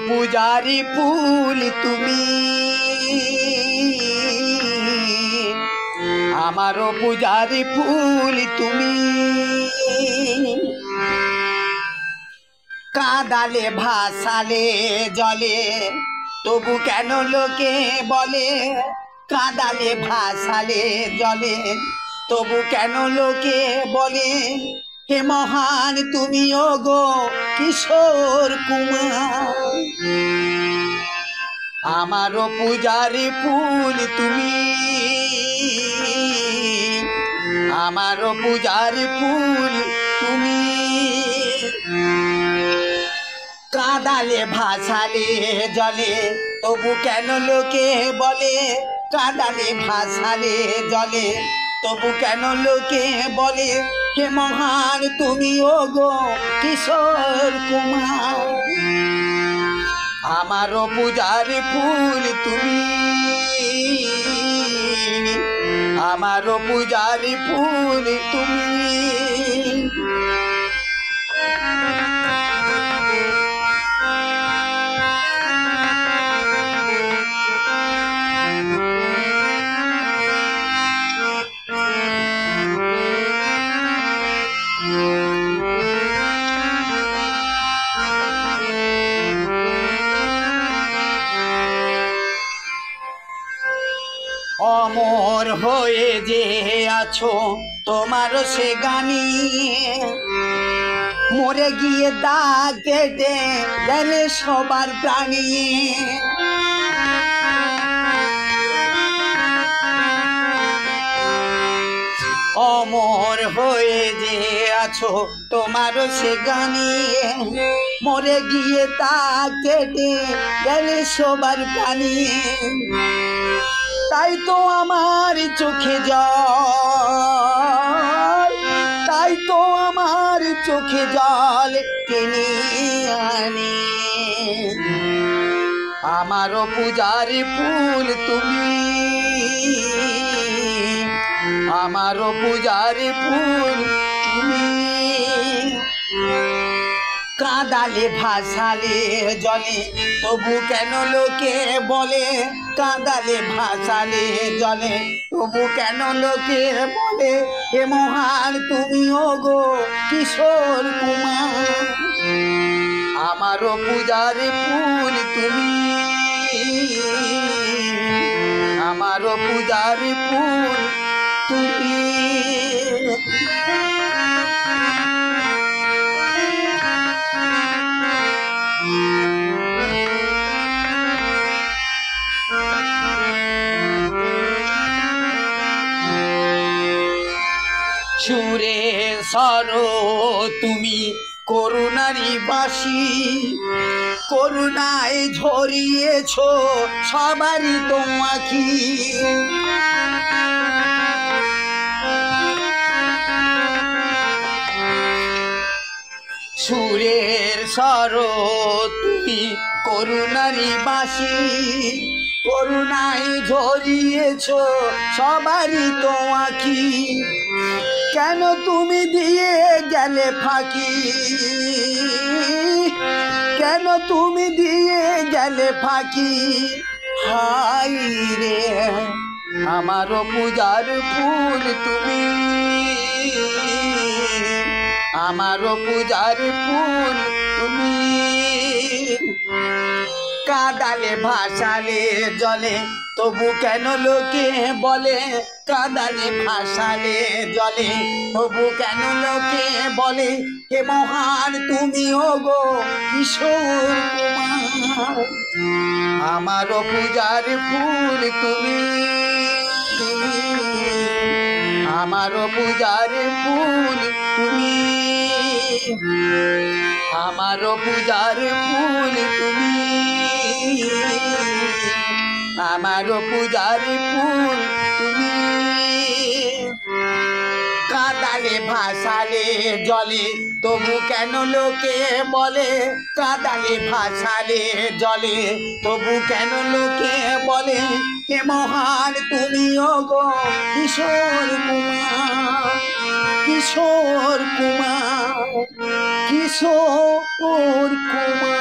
পূজারি ফুল তুমি, আমারও পূজারি ফুল তুমি। কাঁদালে ভাসালে জলে, তবু কেন লোকে বলে। কাঁদালে ভাসালে জলে, তবু কেন লোকে বলে। হে মহান তুমি ওগো কিশোর কুমার, আমারও পূজারি ফুল তুমি, আমারও পূজারি ফুল তুমি। কাঁদালে ভাসালে জলে, তবু কেন লোকে বলে। কাঁদালে ভাসালে জলে, তবু কেন লোকে বলে। হে মহান তুমি ওগো কিশোর কুমার, আমারও পূজারি ফুল তুমি, আমারও পূজারি ফুল তুমি। অমর হয়ে যে আছো তোমার সে গানি, মরে গিয়ে দাগ কেটে গেলে সবার প্রাণী। অমর হয়ে যে আছো তোমার সে গানি, মরে গিয়ে দাগ কেটে গেলে সবার প্রাণী। তাই তো আমার চোখে জল, তাই তো আমার চোখে জল টেনে আনি। আমারও পূজারি ফুল তুমি, আমারও পূজারি ফুল তুমি। কাঁদালে ভাসালে জলে, তবু কেন লোকে বলে। কাঁদালে ভাসালে জলে, তবু কেন লোকে বলে। হে মহান তুমি ওগো কিশোর কুমার, আমারও পূজারি ফুল তুমি, আমারও পূজারি ফুল তুমি। সুরে সরো তুমি করুণারি বাসি, করুণায় ঝরিয়েছ সবারই তো আঁখি। সুরের সরো তুমি করুণারি বাসি, করুণায় ঝরিয়েছ সবারই তো আঁখি। কেন তুমি দিয়ে গেলে ফাঁকি, কেন তুমি দিয়ে গেলে ফাঁকি। হাই রে আমারও পূজার ফুল তুমি, আমারও পূজার ফুল তুমি। কাঁদালে ভাসালে জলে, তবু কেন লোকে বলে। কাঁদালে ভাসালে জলে, তবু কেন লোকে বলে। হে মহান তুমি ওগো কিশোর কুমার, আমারও পূজার ফুল তুমি, আমারও পূজার ফুল তুমি, আমারও পূজার ফুল তুমি, আমারও পূজার ফুল তুমি। কাঁদালে ভাসালে জলে, তবু কেন লোকে বলে। কাঁদালে ভাসালে জলে, তবু কেন লোকে বলে। হে মহান তুমি ওগো কিশোর কুমার, কিশোর কুমার, কিশোর কুমার।